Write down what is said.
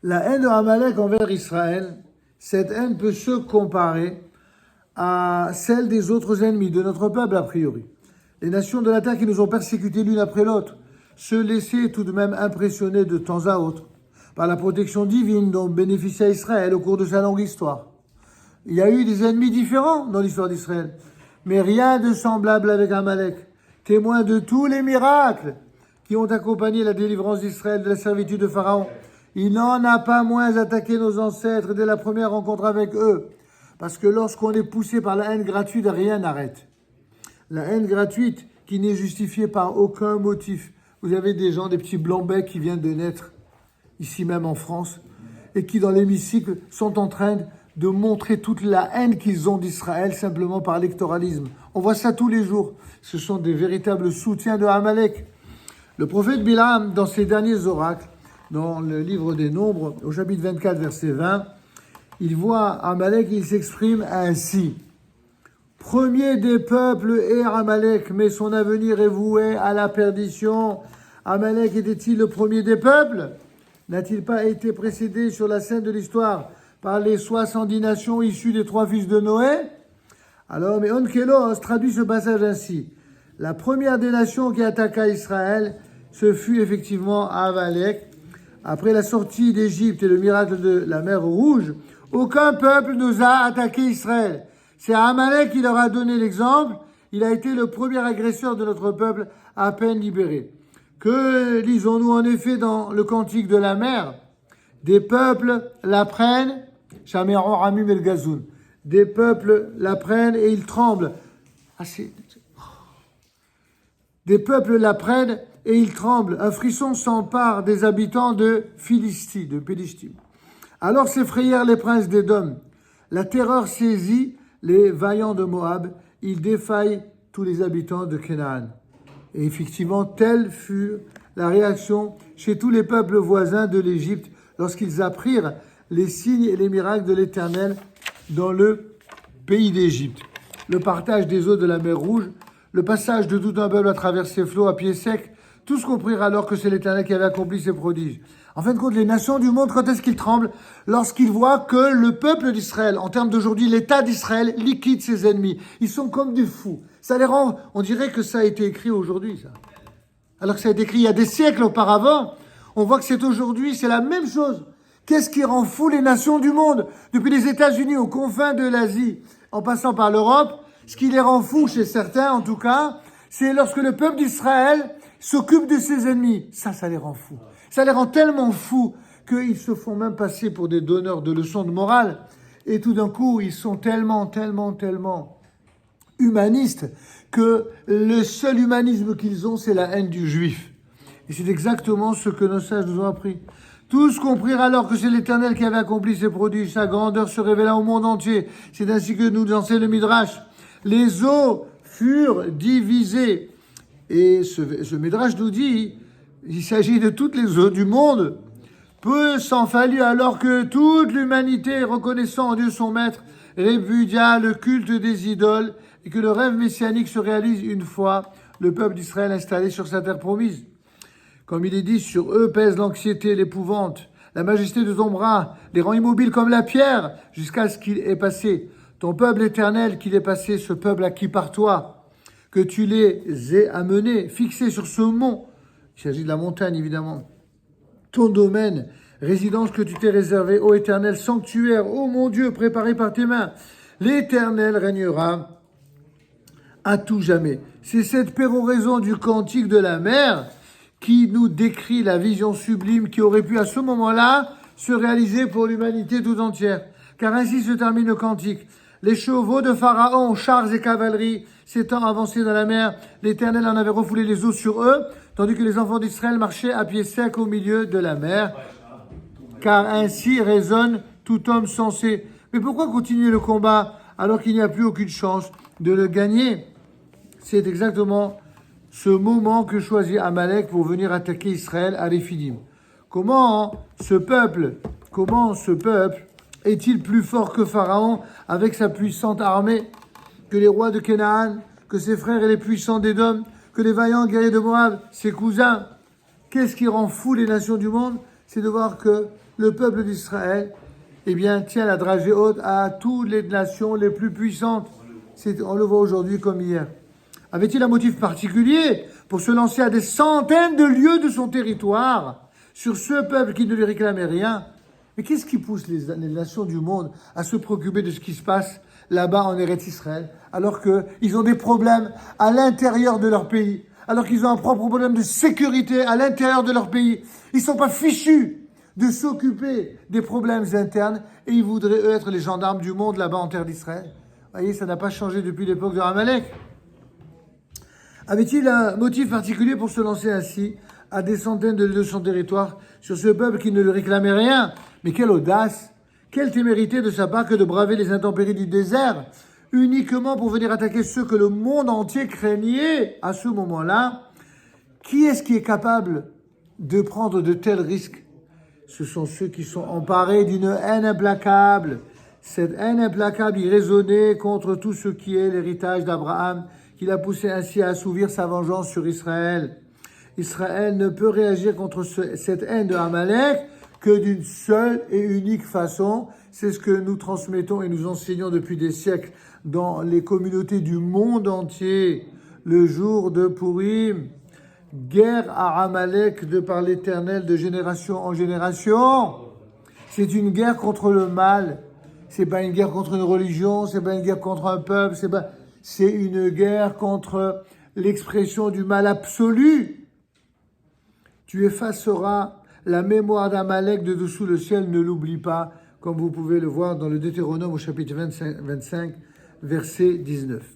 La haine de Amalek envers Israël, cette haine peut se comparer à celle des autres ennemis de notre peuple a priori. Les nations de la terre qui nous ont persécutés l'une après l'autre se laissaient tout de même impressionner de temps à autre par la protection divine dont bénéficia Israël au cours de sa longue histoire. Il y a eu des ennemis différents dans l'histoire d'Israël, mais rien de semblable avec Amalek, témoin de tous les miracles qui ont accompagné la délivrance d'Israël de la servitude de Pharaon. Il n'en a pas moins attaqué nos ancêtres dès la première rencontre avec eux, parce que lorsqu'on est poussé par la haine gratuite, rien n'arrête. La haine gratuite qui n'est justifiée par aucun motif. Vous avez des gens, des petits blancs-becs qui viennent de naître, ici même en France, et qui dans l'hémicycle sont en train de montrer toute la haine qu'ils ont d'Israël simplement par l'électoralisme. On voit ça tous les jours. Ce sont des véritables soutiens de Amalek. Le prophète Bilam, dans ses derniers oracles, dans le livre des Nombres, au chapitre 24, verset 20, il voit Amalek, il s'exprime ainsi. Premier des peuples est Amalek, mais son avenir est voué à la perdition. Amalek était-il le premier des peuples? N'a-t-il pas été précédé sur la scène de l'histoire par les 70 nations issues des 3 fils de Noé? Alors, mais Onkelos traduit ce passage ainsi. La première des nations qui attaqua Israël, ce fut effectivement Amalek. Après la sortie d'Égypte et le miracle de la mer Rouge, aucun peuple n'osa attaquer Israël. C'est Amalek qui leur a donné l'exemple. Il a été le premier agresseur de notre peuple à peine libéré. Que lisons-nous en effet dans le cantique de la mer? Des peuples la prennent, Shameron Ramim El Gazoun. Des peuples la prennent et ils tremblent. Des peuples la prennent et ils tremblent. Un frisson s'empare des habitants de Philistie, de Pélistim. Alors s'effrayèrent les princes d'Édom. La terreur saisit les vaillants de Moab. Ils défaillent tous les habitants de Canaan. Et effectivement, telle fut la réaction chez tous les peuples voisins de l'Égypte lorsqu'ils apprirent les signes et les miracles de l'Éternel dans le pays d'Égypte. Le partage des eaux de la mer Rouge, le passage de tout un peuple à travers ces flots à pied sec, tous comprirent alors que c'est l'Éternel qui avait accompli ces prodiges. En fin de compte, les nations du monde, quand est-ce qu'ils tremblent? Lorsqu'ils voient que le peuple d'Israël, en termes d'aujourd'hui, l'État d'Israël, liquide ses ennemis. Ils sont comme des fous. Ça les rend, on dirait que ça a été écrit aujourd'hui, ça. Alors que ça a été écrit il y a des siècles auparavant. On voit que c'est aujourd'hui, c'est la même chose. Qu'est-ce qui rend fou les nations du monde? Depuis les États-Unis aux confins de l'Asie, en passant par l'Europe, ce qui les rend fous chez certains, en tout cas, c'est lorsque le peuple d'Israël s'occupe de ses ennemis. Ça les rend fous. Ça les rend tellement fous qu'ils se font même passer pour des donneurs de leçons de morale. Et tout d'un coup, ils sont tellement humanistes que le seul humanisme qu'ils ont, c'est la haine du juif. Et c'est exactement ce que nos sages nous ont appris. Tous comprirent alors que c'est l'Éternel qui avait accompli ses prodiges. Sa grandeur se révéla au monde entier. C'est ainsi que nous enseigne le Midrash. Les eaux furent divisées. Et ce Midrash nous dit, il s'agit de toutes les eaux du monde. Peu s'en fallut alors que toute l'humanité, reconnaissant en Dieu son maître, répudia le culte des idoles et que le rêve messianique se réalise une fois le peuple d'Israël installé sur sa terre promise. Comme il est dit, sur eux pèse l'anxiété, l'épouvante, la majesté de ton bras, les rend immobiles comme la pierre, jusqu'à ce qu'il ait passé. Ton peuple éternel qu'il ait passé, ce peuple acquis par toi, que tu les aies amenés, fixés sur ce mont. Il s'agit de la montagne, évidemment. Ton domaine, résidence que tu t'es réservée, ô éternel, sanctuaire, ô mon Dieu, préparé par tes mains. L'Éternel régnera à tout jamais. C'est cette péroraison du cantique de la mer qui nous décrit la vision sublime qui aurait pu à ce moment-là se réaliser pour l'humanité tout entière. Car ainsi se termine le cantique. Les chevaux de Pharaon, chars et cavalerie, s'étant avancés dans la mer, l'Éternel en avait refoulé les eaux sur eux, tandis que les enfants d'Israël marchaient à pied sec au milieu de la mer. Car ainsi raisonne tout homme sensé. Mais pourquoi continuer le combat alors qu'il n'y a plus aucune chance de le gagner? C'est exactement ce moment que choisit Amalek pour venir attaquer Israël à Réphidim. Comment ce peuple est-il plus fort que Pharaon avec sa puissante armée, que les rois de Canaan, que ses frères et les puissants d'Édom, que les vaillants guerriers de Moab, ses cousins? Qu'est-ce qui rend fou les nations du monde? c'est de voir que le peuple d'Israël, eh bien, tient la dragée haute à toutes les nations les plus puissantes. On le voit aujourd'hui comme hier. Avait-il un motif particulier pour se lancer à des centaines de lieues de son territoire sur ce peuple qui ne lui réclamait rien? Mais qu'est-ce qui pousse les nations du monde à se préoccuper de ce qui se passe là-bas en Eretz Israël, alors qu'ils ont des problèmes à l'intérieur de leur pays, alors qu'ils ont un propre problème de sécurité à l'intérieur de leur pays? Ils ne sont pas fichus de s'occuper des problèmes internes et ils voudraient, eux, être les gendarmes du monde là-bas en terre d'Israël. Vous voyez, ça n'a pas changé depuis l'époque de Amalek. Avait-il un motif particulier pour se lancer ainsi à des centaines de lieues de son territoire sur ce peuple qui ne lui réclamait rien? Mais quelle audace! Quelle témérité de sa part que de braver les intempéries du désert uniquement pour venir attaquer ceux que le monde entier craignait à ce moment-là. Qui est-ce qui est capable de prendre de tels risques? Ce sont ceux qui sont emparés d'une haine implacable. Cette haine implacable, irraisonnée contre tout ce qui est l'héritage d'Abraham, qui l'a poussé ainsi à assouvir sa vengeance sur Israël. Israël ne peut réagir contre cette haine de Amalek que d'une seule et unique façon. C'est ce que nous transmettons et nous enseignons depuis des siècles dans les communautés du monde entier. Le jour de Purim, guerre à Amalek de par l'Éternel de génération en génération. C'est une guerre contre le mal. C'est pas une guerre contre une religion, c'est pas une guerre contre un peuple, c'est une guerre contre l'expression du mal absolu. Tu effaceras la mémoire d'Amalek de dessous le ciel, ne l'oublie pas, comme vous pouvez le voir dans le Deutéronome au chapitre 25 verset 19.